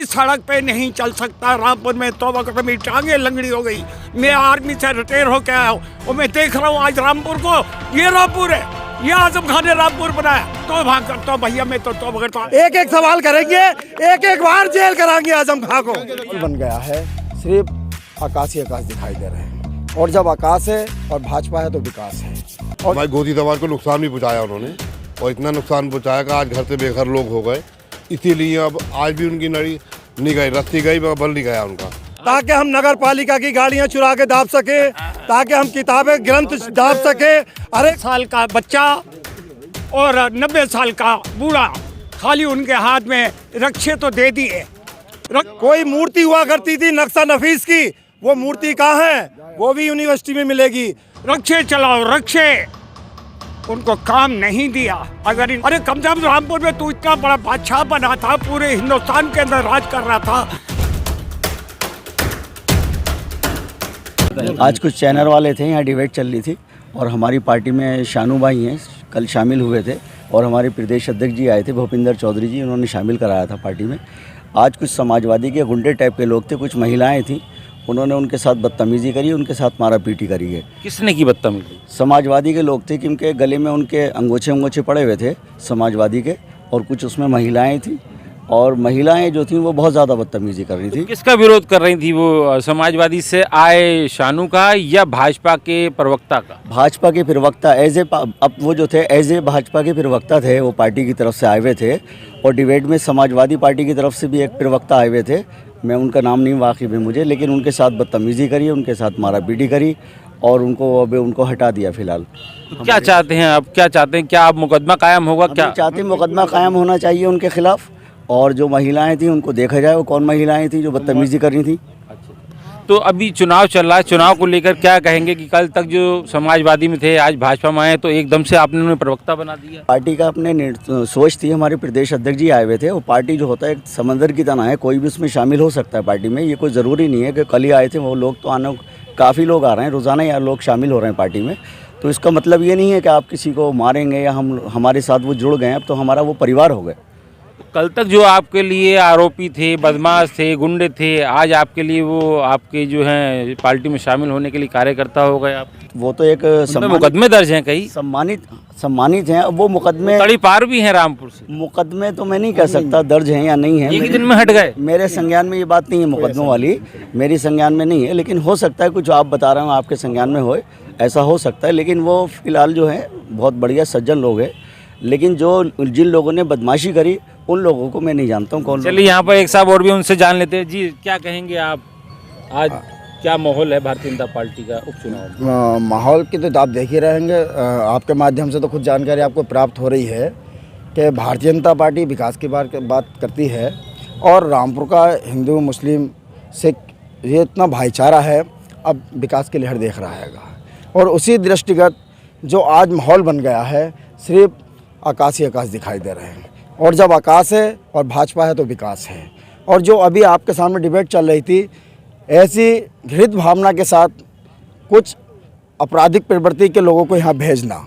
सड़क पे नहीं चल सकता। रामपुर में तो वक्त मेरी टांगे लंगड़ी हो गई। मैं आर्मी से रिटायर होकर आया हूँ और मैं देख रहा हूँ आज रामपुर को, ये रामपुर है, ये आजम खान ने रामपुर बनाया। तो भाग करता हूँ भैया, मैं तो करता हूँ। एक एक सवाल करेंगे, एक एक बार जेल कराएंगे आजम खान को। बन गया है, सिर्फ आकाश ही आकाश दिखाई दे रहे हैं, और जब आकाश है और भाजपा है तो विकास है। और भाई गोदी तवार को नुकसान भी पहुँचाया उन्होंने, और इतना नुकसान पहुँचाया कि आज घर से बेघर लोग हो गए। इसीलिए अब आज भी उनकी नड़ी नहीं गई, रस्सी गई, बल नहीं गया उनका। ताकि हम नगर पालिका की गाड़ियां चुरा के दाब सके, ताकि हम किताबें ग्रंथ दाब सके। अरे साल का बच्चा और 90 साल का बूढ़ा, खाली उनके हाथ में रक्षे तो दे दिए। कोई मूर्ति हुआ करती थी नक्शा नफीस की, वो मूर्ति कहाँ है? वो भी यूनिवर्सिटी में मिलेगी। रक्षे चलाओ, रक्षे, उनको काम नहीं दिया। अरे कम से कम रामपुर में तू इतना बड़ा बादशाह बना था, पूरे हिंदुस्तान के अंदर राज कर रहा था। आज कुछ चैनल वाले थे, यहाँ डिबेट चल रही थी, और हमारी पार्टी में शानू भाई हैं, कल शामिल हुए थे, और हमारे प्रदेश अध्यक्ष जी आए थे, भूपिंदर चौधरी जी, उन्होंने शामिल कराया था पार्टी में। आज कुछ समाजवादी के गुंडे टाइप के लोग थे, कुछ महिलाएं थीं, उन्होंने उनके साथ बदतमीज़ी करी, उनके साथ मारापीटी करी है। किसने की बदतमीजी? समाजवादी के लोग थे, क्योंकि गले में उनके अंगोछे पड़े हुए थे समाजवादी के, और कुछ उसमें महिलाएं थीं, और महिलाएं जो थीं वो बहुत ज़्यादा बदतमीजी कर रही थी। किसका विरोध कर रही थी वो? समाजवादी से आए शानू का या भाजपा के प्रवक्ता का? भाजपा के प्रवक्ता अब वो जो थे एज ए भाजपा के प्रवक्ता थे, वो पार्टी की तरफ से आए हुए थे, और डिबेट में समाजवादी पार्टी की तरफ से भी एक प्रवक्ता आए हुए थे, मैं उनका नाम नहीं वाकिफ़ है मुझे, लेकिन उनके साथ बदतमीजी करी, उनके साथ मारापीटी करी, और उनको हटा दिया फिलहाल। तो क्या चाहते हैं अब, क्या चाहते हैं? क्या अब मुकदमा कायम होगा? क्या चाहते हैं? मुकदमा कायम होना चाहिए उनके खिलाफ, और जो महिलाएं थी उनको देखा जाए वो कौन महिलाएं थी जो बदतमीजी कर रही थी। तो अभी चुनाव चल रहा है, चुनाव को लेकर क्या कहेंगे कि कल तक जो समाजवादी में थे आज भाजपा में आए तो एकदम से आपने उन्हें प्रवक्ता बना दिया? पार्टी का अपने सोच थी, हमारे प्रदेश अध्यक्ष जी आए हुए थे। वो पार्टी जो होता है एक समंदर की तरह है, कोई भी उसमें शामिल हो सकता है पार्टी में। ये कोई ज़रूरी नहीं है कि कल ही आए थे वो लोग, तो आने काफ़ी लोग आ रहे हैं, रोज़ाना यार लोग शामिल हो रहे हैं पार्टी में। तो इसका मतलब ये नहीं है कि आप किसी को मारेंगे या हमारे साथ वो जुड़ गए, अब तो हमारा वो परिवार हो गए। कल तक जो आपके लिए आरोपी थे, बदमाश थे, गुंडे थे, आज आपके लिए वो आपके जो हैं पार्टी में शामिल होने के लिए कार्यकर्ता हो गए आप? वो तो एक मुकदमे दर्ज हैं, कई सम्मानित हैं। अब वो मुकदमे तड़ी पार भी हैं रामपुर से। मुकदमे तो मैं नहीं कह सकता दर्ज हैं या नहीं है, एक ही दिन में हट गए। मेरे संज्ञान में ये बात नहीं है, मुकदमों वाली मेरी संज्ञान में नहीं है, लेकिन हो सकता है कुछ आप बता रहे हो आपके संज्ञान में होए, ऐसा हो सकता है। लेकिन वो फिलहाल जो है बहुत बढ़िया सज्जन लोग हैं, लेकिन जिन लोगों ने बदमाशी करी उन लोगों को मैं नहीं जानता हूँ कौन। चलिए यहाँ पर एक साहब और भी, उनसे जान लेते हैं। जी, क्या कहेंगे आप, आज क्या माहौल है भारतीय जनता पार्टी का उपचुनाव में? माहौल की तो आप देख ही रहेंगे, आपके माध्यम से तो खुद जानकारी आपको प्राप्त हो रही है कि भारतीय जनता पार्टी विकास की बात करती है, और रामपुर का हिंदू मुस्लिम सिख ये इतना भाईचारा है, अब विकास की लहर देख रहा है। और उसी दृष्टिगत जो आज माहौल बन गया है, सिर्फ आकाश ही आकाश दिखाई दे रहे हैं, और जब आकाश है और भाजपा है तो विकास है। और जो अभी आपके सामने डिबेट चल रही थी, ऐसी घृणित भावना के साथ कुछ आपराधिक प्रवृत्ति के लोगों को यहाँ भेजना,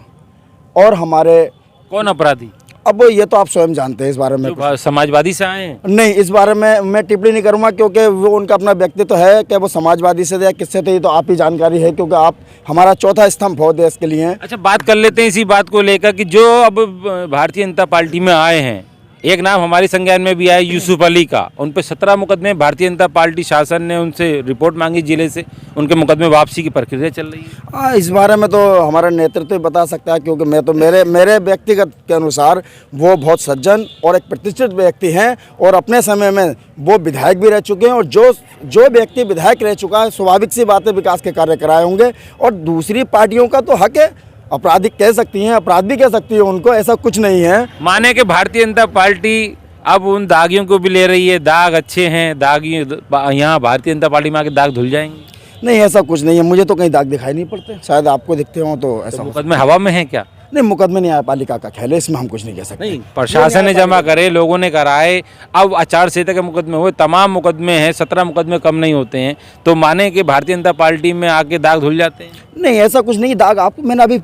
और हमारे कौन अपराधी? अब ये तो आप स्वयं जानते हैं इस बारे में। समाजवादी से आए हैं? नहीं, इस बारे में मैं टिप्पणी नहीं करूँगा, क्योंकि वो उनका अपना व्यक्तित्व है कि वो समाजवादी से या किससे थे, तो आप ही जानकारी है, क्योंकि आप हमारा चौथा स्तंभ हो देश के लिए। अच्छा, बात कर लेते हैं इसी बात को लेकर कि जो अब भारतीय जनता पार्टी में आए हैं, एक नाम हमारे संज्ञान में भी आया यूसुफ अली का, उन पर 17 मुकदमे भारतीय जनता पार्टी शासन ने उनसे रिपोर्ट मांगी जिले से, उनके मुकदमे वापसी की प्रक्रिया चल रही है। इस बारे में तो हमारा नेतृत्व ही बता सकता है, क्योंकि मैं तो मेरे व्यक्तिगत के अनुसार वो बहुत सज्जन और एक प्रतिष्ठित व्यक्ति हैं, और अपने समय में वो विधायक भी रह चुके हैं, और जो व्यक्ति विधायक रह चुका है, स्वाभाविक सी बात है विकास के कार्य कराए होंगे। और दूसरी पार्टियों का तो हक है, आपराधिक कह सकती हैं, अपराध भी कह सकती है उनको, ऐसा कुछ नहीं है। माने कि भारतीय जनता पार्टी अब उन दागियों को भी ले रही है, दाग अच्छे हैं, दागी यहाँ भारतीय जनता पार्टी में आके दाग धुल जाएंगे? नहीं, ऐसा कुछ नहीं है, मुझे तो कहीं दाग दिखाई नहीं पड़ते, शायद आपको दिखते हो तो ऐसा। मुकदमे हवा में है क्या? नहीं, मुकदमे न्यायपालिका का खेल है, इसमें हम कुछ नहीं कह सकते। नहीं, प्रशासन ने जमा करे, लोगों ने कराए, अब आचार संहिता के मुकदमे हुए, तमाम मुकदमे हैं, 17 मुकदमे कम नहीं होते हैं, तो माने कि भारतीय जनता पार्टी में आके दाग धुल जाते हैं? नहीं, ऐसा कुछ नहीं। दाग आपको मैंने अभी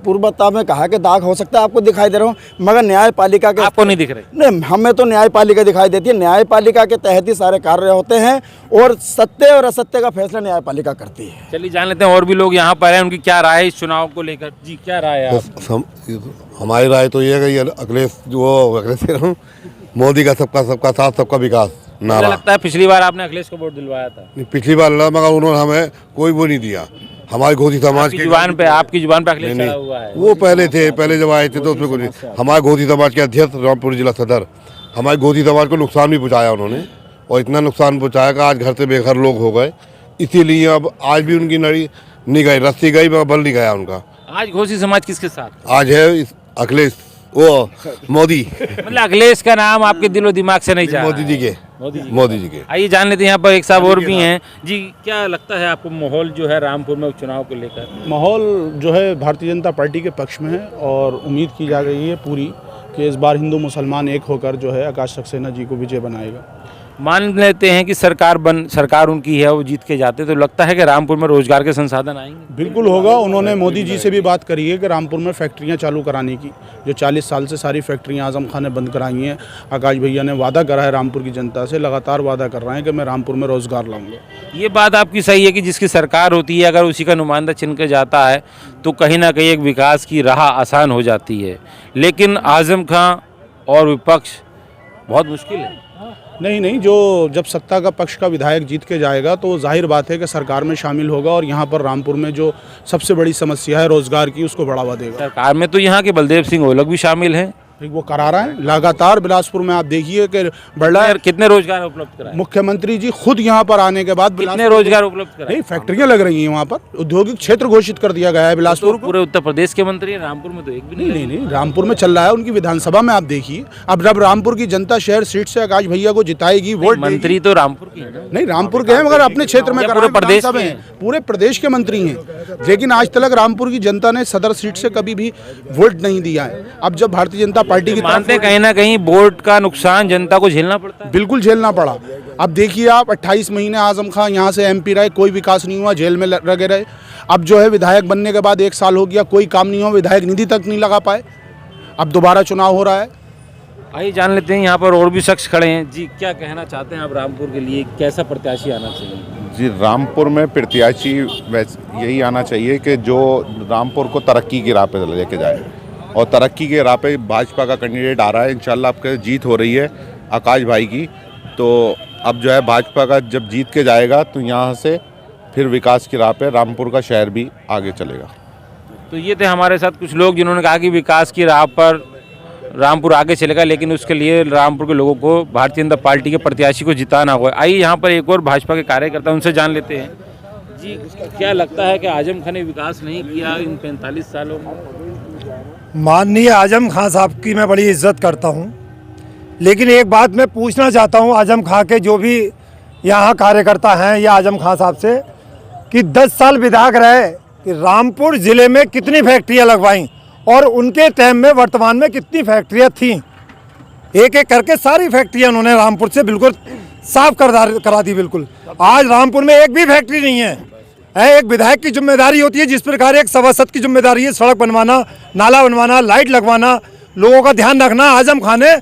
पूर्वता में कहा कि दाग हो सकता है, आपको दिखाई दे रहा हूँ, मगर न्यायपालिका के आपको नहीं दिख रहे? नहीं, हमें तो न्यायपालिका दिखाई देती है। न्यायपालिका के तहत ही सारे कार्य होते हैं और सत्य और असत्य का फैसला न्यायपालिका करती है। चलिए जान लेते हैं और भी लोग यहाँ पर हैं, उनकी क्या राय है इस चुनाव को लेकर। जी, क्या राय है आप? हमारी राय तो ये है कि ये अखिलेश मोदी का सबका साथ सबका विकास मुझे नारा। लगता है पिछली बार आपने अखिलेश को वोट दिलवाया था। पिछली बार लड़ा, मगर उन्होंने हमें कोई वो नहीं दिया। हमारे घोषी समाज आपकी जुबान पे अखिलेश चढ़ा हुआ है। वो पहले जब आए थे तो उसमें कुछ नहीं। हमारे घोषी समाज के अध्यक्ष, रामपुर जिला सदर, हमारे घोषी समाज को नुकसान भी पहुँचाया उन्होंने, और इतना नुकसान पहुँचाया कि आज घर से बेघर लोग हो गए। इसीलिए अब आज भी उनकी नड़ी नहीं गई, रस्सी गई मगर बल नहीं गया उनका। आज घोषी समाज किसके साथ? आज है अखिलेश, वो मोदी, मतलब अखिलेश का नाम आपके दिलो दिमाग से नहीं जा रहा है? मोदी जी के। आइए जान लेते हैं, यहाँ पर एक साहब और भी हैं। जी, क्या लगता है आपको माहौल जो है रामपुर में उपचुनाव को लेकर? माहौल जो है भारतीय जनता पार्टी के पक्ष में है और उम्मीद की जा रही है पूरी कि इस बार हिंदू मुसलमान एक होकर जो है आकाश सक्सेना जी को विजय बनाएगा। मान लेते हैं कि सरकार उनकी है, वो जीत के जाते, तो लगता है कि रामपुर में रोजगार के संसाधन आएंगे? बिल्कुल होगा। उन्होंने मोदी जी से भी बात करी है कि रामपुर में फैक्ट्रियां चालू कराने की, जो 40 साल से सारी फैक्ट्रियां आजम खान ने बंद कराई हैं। आकाश भैया ने वादा करा है रामपुर की जनता से, लगातार वादा कर रहे हैं कि मैं रामपुर में रोजगार लाऊंगा। ये बात आपकी सही है कि जिसकी सरकार होती है, अगर उसी का नुमाइंदा चुन के जाता है तो कहीं ना कहीं एक विकास की राह आसान हो जाती है, लेकिन आजम खान और विपक्ष बहुत मुश्किल है। नहीं, जो जब सत्ता का पक्ष का विधायक जीत के जाएगा तो जाहिर बात है कि सरकार में शामिल होगा और यहाँ पर रामपुर में जो सबसे बड़ी समस्या है रोजगार की, उसको बढ़ावा देगा। सरकार में तो यहाँ के बलदेव सिंह ओलक भी शामिल हैं। वो करा रहा है लगातार। बिलासपुर में आप देखिए कि बढ़ रहा है। कितने रोजगार उपलब्ध कराए? मुख्यमंत्री जी खुद यहाँ पर आने के बाद कितने रोजगार उपलब्ध कराए? नहीं, फैक्ट्रियां लग रही हैं वहाँ पर, औद्योगिक क्षेत्र घोषित कर दिया गया है बिलासपुर को। पूरे उत्तर प्रदेश के मंत्री हैं, रामपुर में तो एक भी नहीं, रामपुर में चल रहा है। उनकी विधानसभा में आप देखिए, अब जब रामपुर की जनता शहर सीट से आकाश भैया को जिताएगी, वोट मंत्री तो रामपुर की है ना? नहीं, रामपुर के हैं मगर अपने क्षेत्र में पूरे प्रदेश में, पूरे प्रदेश के मंत्री हैं, लेकिन आज तक रामपुर की जनता ने सदर सीट से कभी भी वोट नहीं दिया है। अब जब भारतीय जनता पार्टी की मानते कहीं ना कहीं वोट का नुकसान जनता को झेलना पड़ता है? बिल्कुल झेलना पड़ा। अब देखिए आप, 28 महीने आजम खान यहाँ से MP रहे, कोई विकास नहीं हुआ, जेल में लगे रहे। अब जो है विधायक बनने के बाद 1 साल हो गया, कोई काम नहीं हुआ, विधायक निधि तक नहीं लगा पाए। अब दोबारा चुनाव हो रहा है। आइए जान लेते हैं, यहाँ पर और भी शख्स खड़े हैं। जी, क्या कहना चाहते हैं आप? रामपुर के लिए कैसा प्रत्याशी आना चाहिए? जी, रामपुर में प्रत्याशी यही आना चाहिए कि जो रामपुर को तरक्की की राह पे लेके जाए, और तरक्की के राह पे भाजपा का कैंडिडेट आ रहा है। इंशाल्लाह आपके जीत हो रही है आकाश भाई की, तो अब जो है भाजपा का जब जीत के जाएगा तो यहाँ से फिर विकास की राह पे रामपुर का शहर भी आगे चलेगा। तो ये थे हमारे साथ कुछ लोग जिन्होंने कहा कि विकास की राह पर रामपुर आगे चलेगा, लेकिन उसके लिए रामपुर के लोगों को भारतीय जनता पार्टी के प्रत्याशी को जिताना होगा। आइए यहाँ पर एक और भाजपा के कार्यकर्ता, उनसे जान लेते हैं। जी, क्या लगता है कि आजम खान ने विकास नहीं किया इन 45 सालों में? माननीय आजम खान साहब की मैं बड़ी इज्जत करता हूं, लेकिन एक बात मैं पूछना चाहता हूं आजम खान के जो भी यहाँ कार्यकर्ता हैं या आजम खान साहब से कि 10 साल विधायक रहे कि रामपुर ज़िले में कितनी फैक्ट्रियां लगवाईं और उनके टाइम में वर्तमान में कितनी फैक्ट्रियां थीं। एक एक करके सारी फैक्ट्रियां उन्होंने रामपुर से बिल्कुल साफ करा दी। बिल्कुल आज रामपुर में एक भी फैक्ट्री नहीं है। एक विधायक की जिम्मेदारी होती है, जिस प्रकार एक सभासद की जिम्मेदारी है सड़क बनवाना, नाला बनवाना, लाइट लगवाना, लोगों का ध्यान रखना। आजम खान ने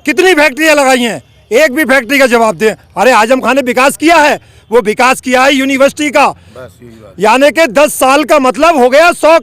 कितनी फैक्ट्रियां लगाई हैं, एक भी फैक्ट्री का जवाब दें। अरे आजम खान ने विकास किया है, वो विकास किया है यूनिवर्सिटी का, यानी कि 10 साल का मतलब हो गया 100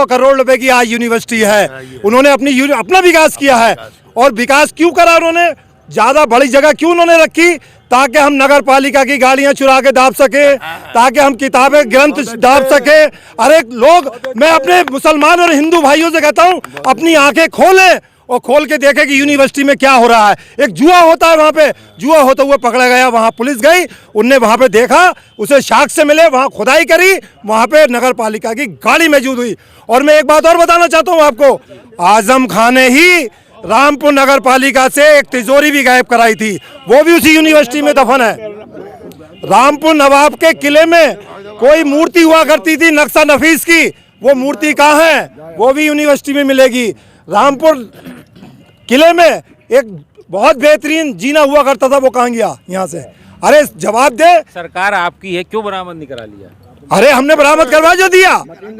करोड़ रुपए की आज यूनिवर्सिटी है। उन्होंने अपना विकास किया है। और विकास क्यों करा उन्होंने? ज़्यादा बड़ी जगह क्यों उन्होंने रखी? ताकि हम नगर पालिका की गाड़ियां चुरा के दाब सके, ताकि हम किताबें ग्रंथ दाब सके। अरे लोग, मैं अपने मुसलमान और हिंदू भाइयों से कहता हूं, अपनी आंखें खोलें और खोल के देखें कि यूनिवर्सिटी में क्या हो रहा है। एक जुआ होता है, वहाँ पे जुआ होता हुआ पकड़ा गया, वहाँ पुलिस गई, उनने वहाँ पे देखा, उसे साक्ष्य मिले, वहाँ खुदाई करी, वहाँ पे नगर पालिका की गाड़ी मौजूद हुई। और मैं एक बात और बताना चाहता हूँ आपको, आजम खान ने ही रामपुर नगर पालिका से एक तिजोरी भी गायब कराई थी, वो भी उसी यूनिवर्सिटी में दफन है। रामपुर नवाब के किले में कोई मूर्ति हुआ करती थी नक्शा नफीस की, वो मूर्ति कहाँ है, वो भी यूनिवर्सिटी में मिलेगी। रामपुर किले में एक बहुत बेहतरीन जीना हुआ करता था, वो कहाँ गया यहाँ से? अरे जवाब दे। सरकार आपकी है, क्यों बरामद नहीं करा लिया? अरे हमने बरामद करवा जो दिया,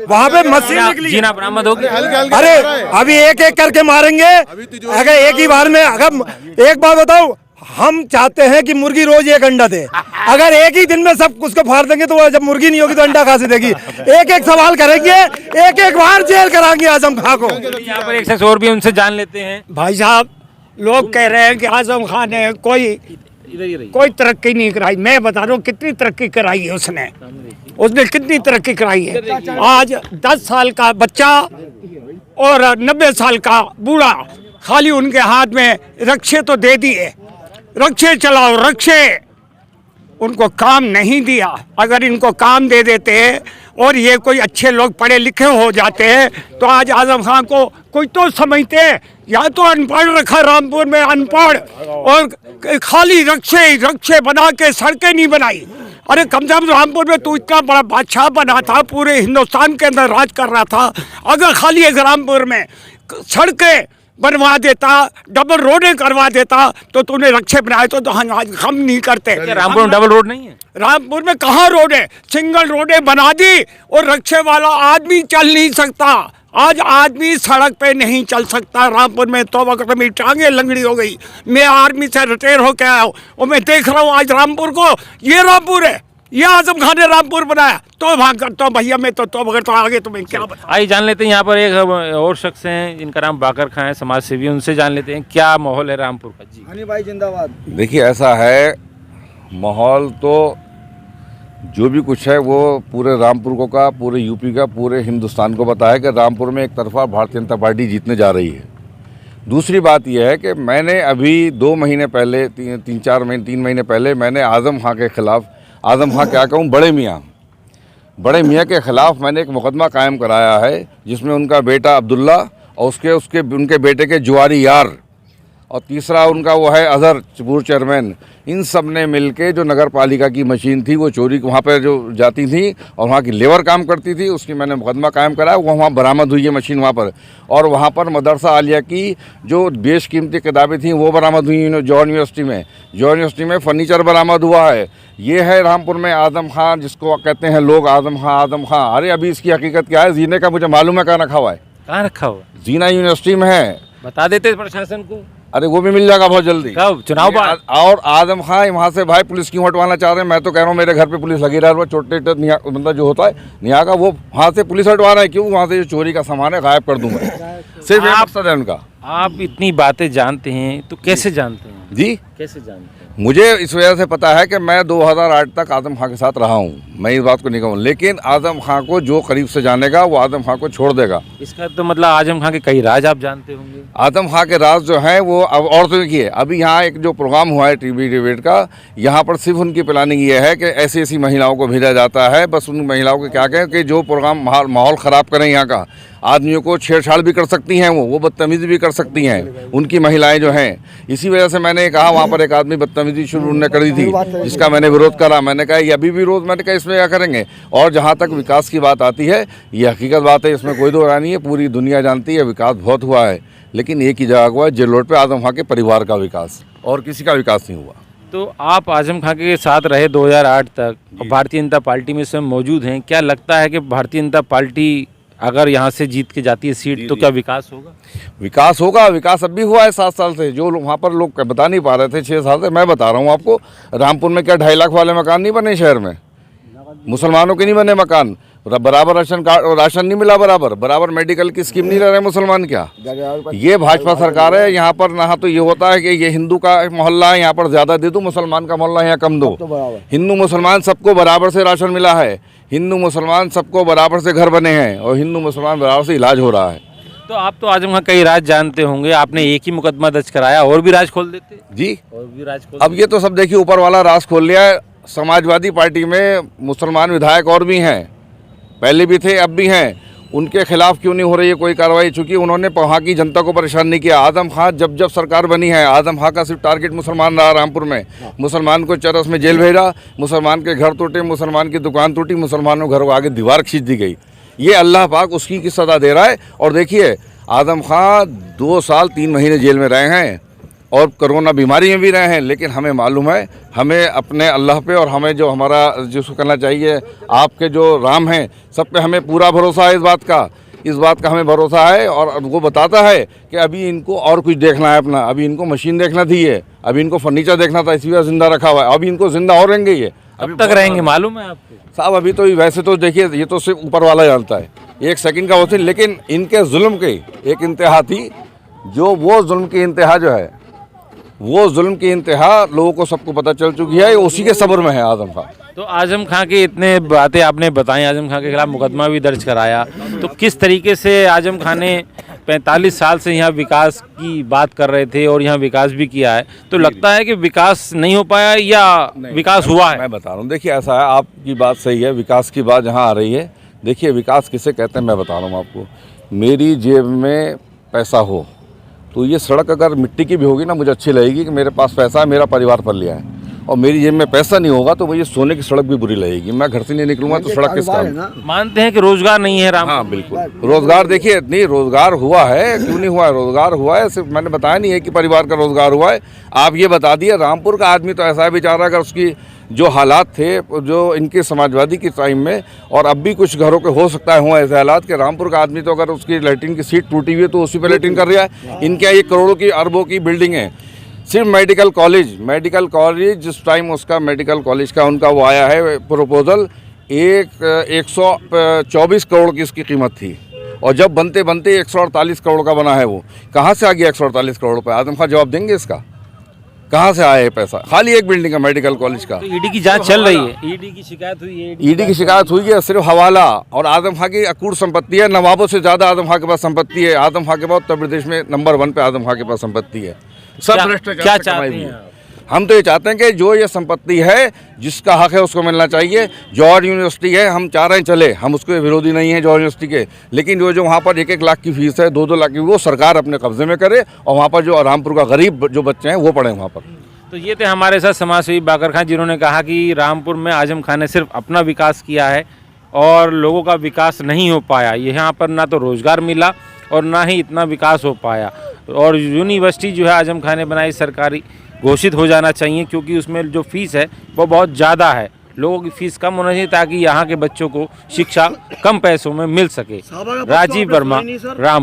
वहाँ पे मशीन निकली। जीना बरामद हो गया। अरे अभी एक एक करके मारेंगे, अगर एक ही बार में। अगर एक बात बताओ, हम चाहते हैं कि मुर्गी रोज एक अंडा दे। अगर एक ही दिन में सब उसको फाड़ देंगे तो जब मुर्गी नहीं होगी तो अंडा कहाँ से देगी? एक एक सवाल करेंगे, एक एक बार जेल कराएंगे आजम खां को। यहाँ पर एक शख्स और भी, उनसे जान लेते हैं। भाई साहब, लोग कह रहे हैं कि आजम खान ने कोई तरक्की नहीं कराई। मैं बता रहा हूँ कितनी तरक्की कराई है उसने कितनी तरक्की कराई है। आज 10 साल का बच्चा और 90 साल का बूढ़ा, खाली उनके हाथ में रक्षे तो दे दिए, रक्षे चलाओ रक्षे, उनको काम नहीं दिया। अगर इनको काम दे देते और ये कोई अच्छे लोग पढ़े लिखे हो जाते तो आज आजम खान को कोई तो समझते। या तो अनपढ़ रखा रामपुर में, अनपढ़, और खाली रक्षे बना के सड़कें नहीं बनाई। अरे कम से कम रामपुर में तू इतना बड़ा बादशाह बना था, पूरे हिंदुस्तान के अंदर राज कर रहा था। अगर खाली एक रामपुर में सड़कें बनवा देता, डबल रोडें करवा देता, तो तूने रक्षे बनाए तो हम नहीं करते। रामपुर में डबल रोड नहीं है? रामपुर में कहाँ रोड है? सिंगल रोडें बना दी और रक्षे वाला आदमी चल नहीं सकता। आज आदमी सड़क पे नहीं चल सकता रामपुर में। तो वक्त मेरी टांगे लंगड़ी हो गई। मैं आर्मी से रिटायर होकर आया हूँ और मैं देख रहा हूँ आज रामपुर को, ये रामपुर है, ये आजम खान ने रामपुर बनाया। तो भाग करता हूँ भैया, मैं तो अगर तो आगे तुम्हें क्या बताऊं। आइए जान लेते हैं, यहाँ पर एक और शख्स हैं जिनका नाम बाकर खां है, समाज सेवी, उनसे जान लेते हैं क्या माहौल है रामपुर का। जी हनी भाई जिंदाबाद। देखिए, ऐसा है, माहौल तो जो भी कुछ है वो पूरे रामपुर को का, पूरे यूपी का, पूरे हिंदुस्तान को पता है कि रामपुर में एक तरफा भारतीय जनता पार्टी जीतने जा रही है। दूसरी बात यह है कि मैंने अभी 2 महीने पहले, 3 महीने पहले मैंने आजम खां के खिलाफ, आजम खां क्या कहूँ, बड़े मियाँ के ख़िलाफ़ मैंने एक मुकदमा कायम कराया है, जिसमें उनका बेटा अब्दुल्ला और उनके बेटे के जुआरी यार और तीसरा उनका वो है अजहर पूर्व चेयरमैन, इन सब ने मिलके जो नगर पालिका की मशीन थी वो चोरी वहाँ पर जो जाती थी और वहाँ की लेबर काम करती थी, उसकी मैंने मुकदमा कायम कराया। वो वहाँ बरामद हुई है मशीन वहाँ पर। और वहाँ पर मदरसा आलिया की जो बेशकीमती किताबें थी वो बरामद हुई जौहर यूनिवर्सिटी में फर्नीचर बरामद हुआ है। ये है रामपुर में आजम खां, जिसको कहते हैं लोग आजम खां। अरे अभी इसकी हकीकत क्या है? जीने का मुझे मालूम है कहाँ रखा हुआ है। कहाँ रखा हुआ? जीना यूनिवर्सिटी में है। बता देते प्रशासन को। अरे वो भी मिल जाएगा बहुत जल्दी। कब? चुनाव बाद। और आजम खां वहाँ से भाई पुलिस क्यों हटवाना चाह रहे हैं? मैं तो कह रहा हूँ मेरे घर पे पुलिस लगी रहा है, छोटे मतलब जो होता है निया का, वो वहाँ से पुलिस हटवा रहा है। क्यों? वहाँ से जो चोरी का सामान है गायब कर दूंगा। सिर्फ ये मकसद है उनका। आप इतनी बातें जानते हैं तो कैसे जानते हैं जी? कैसे जानते हैं? मुझे इस वजह से पता है कि मैं 2008 तक आजम खां के साथ रहा हूँ, मैं इस बात को नहीं कहूँ, लेकिन आजम खां को जो करीब से जानेगा वो आजम खां को छोड़ देगा। इसका तो मतलब आजम खां के कई राज आप जानते होंगे। आजम खां के राज जो हैं वो अब और तो देखिए, अभी यहाँ एक जो प्रोग्राम हुआ है टीवी डिबेट का, यहाँ पर सिर्फ उनकी प्लानिंग ये है कि ऐसी महिलाओं को भेजा जाता है, बस उन महिलाओं को क्या कहें कि जो प्रोग्राम माहौल ख़राब करें यहाँ का, आदमियों को छेड़छाड़ भी कर सकती हैं, वो बदतमीज़ी भी कर सकती हैं उनकी महिलाएं जो हैं। इसी वजह से मैंने कहा, वहाँ पर एक आदमी बदतमीज़ी शुरू उन्होंने करी थी जिसका मैंने विरोध करा। मैंने कहा ये अभी भी विरोध, मैंने कहा इसमें क्या करेंगे। और जहाँ तक विकास की बात आती है, ये हकीकत बात है, इसमें कोई दो राय नहीं है, पूरी दुनिया जानती है विकास बहुत हुआ है, लेकिन एक ही जगह हुआ है, जेल रोड पर आजम खां के परिवार का विकास, और किसी का विकास नहीं हुआ। तो आप आजम खां के साथ रहे 2008 तक और भारतीय जनता पार्टी में स्वयं मौजूद हैं, क्या लगता है कि भारतीय जनता पार्टी अगर यहाँ से जीत के जाती है सीट तो क्या विकास होगा? विकास होगा, विकास अब भी हुआ है 7 साल से। जो लोग वहाँ पर लोग बता नहीं पा रहे थे 6 साल से, मैं बता रहा हूँ आपको। रामपुर में क्या 2.5 लाख वाले मकान नहीं बने शहर में? मुसलमानों के नहीं बने मकान, बराबर राशन नहीं मिला, बराबर मेडिकल की स्कीम नहीं ले रहे मुसलमान। क्या ये भाजपा सरकार है? यहाँ पर ना तो ये होता है कि ये हिंदू का मोहल्ला है यहाँ पर ज़्यादा दे दो, मुसलमान का मोहल्ला यहाँ कम दो। हिंदू मुसलमान सबको बराबर से राशन मिला है, हिंदू मुसलमान सबको बराबर से घर बने हैं और हिंदू मुसलमान बराबर से इलाज हो रहा है। तो आप तो आजम खां कई राज जानते होंगे, आपने एक ही मुकदमा दर्ज कराया, और भी राज खोल देते जी। और भी राज खोल अब ये तो सब देखिए ऊपर वाला राज खोल लिया है। समाजवादी पार्टी में मुसलमान विधायक और भी हैं, पहले भी थे अब भी हैं, उनके खिलाफ क्यों नहीं हो रही है कोई कार्रवाई? चूँकि उन्होंने वहाँ की जनता को परेशान नहीं किया। आजम खां जब सरकार बनी है, आजम खां का सिर्फ टारगेट मुसलमान रहा रामपुर में। मुसलमान को चरस में जेल भेजा, मुसलमान के घर टूटे, मुसलमान की दुकान टूटी, मुसलमानों के घर को आगे दीवार खींच दी गई। ये अल्लाह पाक उसकी की सज़ा दे रहा है। और देखिए आजम खां 2 साल 3 महीने जेल में रहे हैं और कोरोना बीमारी में भी रहे हैं, लेकिन हमें मालूम है, हमें अपने अल्लाह पे और हमें जो हमारा जिसको करना चाहिए, आपके जो राम हैं सब पे हमें पूरा भरोसा है। इस बात का हमें भरोसा है। और वो बताता है कि अभी इनको और कुछ देखना है अपना, अभी इनको मशीन देखना थी, है अभी इनको फर्नीचर देखना था, इसी वजह जिंदा रखा हुआ है। अभी इनको जिंदा और रहेंगे ये, अब तक रहेंगे मालूम है आपको? साहब अभी तो वैसे तो देखिए ये तो सिर्फ ऊपर वाला जानता है, 1 सेकंड का होती, लेकिन इनके जुल्म की एक इंतहा थी, जो वो जुल्म की इंतहा जो है, वो जुल्म की इंतहा लोगों को सबको पता चल चुकी है, उसी के सब्र में है आजम खां। तो आजम खां के इतने बातें आपने बताई, आजम खां के खिलाफ मुकदमा भी दर्ज कराया, तो किस तरीके से आजम खां ने 45 साल से यहाँ विकास की बात कर रहे थे और यहाँ विकास भी किया है, तो लगता है कि विकास नहीं हो पाया या विकास हुआ है? मैं बता रहा हूँ, देखिए ऐसा है, आपकी बात सही है, विकास की बात जहाँ आ रही है, देखिए विकास किसे कहते हैं मैं बता रहा हूँ आपको। मेरी जेब में पैसा हो तो ये सड़क अगर मिट्टी की भी होगी ना, मुझे अच्छी लगेगी कि मेरे पास पैसा है, मेरा परिवार पल लिया है। और मेरी जेब में पैसा नहीं होगा तो मुझे सोने की सड़क भी बुरी लगेगी, मैं घर से नहीं निकलूंगा तो सड़क किस काम। मानते हैं कि रोजगार नहीं है राम? हाँ बिल्कुल, रोजगार देखिए नहीं, रोजगार हुआ है, क्यों नहीं हुआ है, रोजगार हुआ है। सिर्फ मैंने बताया नहीं है कि परिवार का रोजगार हुआ है, आप ये बता दिए। रामपुर का आदमी तो ऐसा है बेचारा, अगर उसकी जो हालात थे जो इनके समाजवादी के टाइम में, और अब भी कुछ घरों के हो सकता है हुआ ऐसे हालात कि रामपुर का आदमी तो अगर उसकी लैट्रिन की सीट टूटी हुई है तो उसी पर लैट्रिन कर रहा है। इनके यहाँ 1 करोड़ों की अरबों की बिल्डिंग है। सिर्फ मेडिकल कॉलेज जिस टाइम उसका मेडिकल कॉलेज का उनका वो आया है प्रपोजल, 124 करोड़ की इसकी कीमत थी, और जब बनते बनते 148 करोड़ का बना है। वो कहाँ से आ गया 148 करोड़ रुपये? आजम खां जवाब देंगे इसका, कहाँ से आया है पैसा? खाली एक बिल्डिंग का मेडिकल कॉलेज का। तो ईडी की जांच चल रही है, ईडी की शिकायत हुई है? ईडी की शिकायत हुई है, सिर्फ हवाला। और आजम खां की अकूट संपत्ति है, नवाबों से ज़्यादा आजम खां के पास संपत्ति है। आजम खां के बाद उत्तर प्रदेश में नंबर 1 पे आजम खां के पास संपत्ति है। सब भ्रष्टाचार क्या से कमाई चाहते हुई हैं है। हम तो ये चाहते हैं कि जो ये संपत्ति है, जिसका हक है उसको मिलना चाहिए। जॉर्ज यूनिवर्सिटी है, हम चाह रहे हैं चले, हम उसके विरोधी नहीं हैं जॉर्ज यूनिवर्सिटी के, लेकिन जो वहाँ पर 1-1 लाख की फीस है, 2-2 लाख की, वो सरकार अपने कब्जे में करे और वहाँ पर जो रामपुर का गरीब जो बच्चे हैं वो पढ़ें वहाँ पर। तो ये थे हमारे साथ समाजसेवी बाकर खां, जिन्होंने कहा कि रामपुर में आजम खां ने सिर्फ अपना विकास किया है और लोगों का विकास नहीं हो पाया। यहाँ पर ना तो रोज़गार मिला और ना ही इतना विकास हो पाया। और यूनिवर्सिटी जो है आजम खां ने बनाई सरकारी, घोषित हो जाना चाहिए, क्योंकि उसमें जो फीस है वो बहुत ज़्यादा है। लोगों की फीस कम होना चाहिए ताकि यहाँ के बच्चों को शिक्षा कम पैसों में मिल सके। राजीव वर्मा, राम।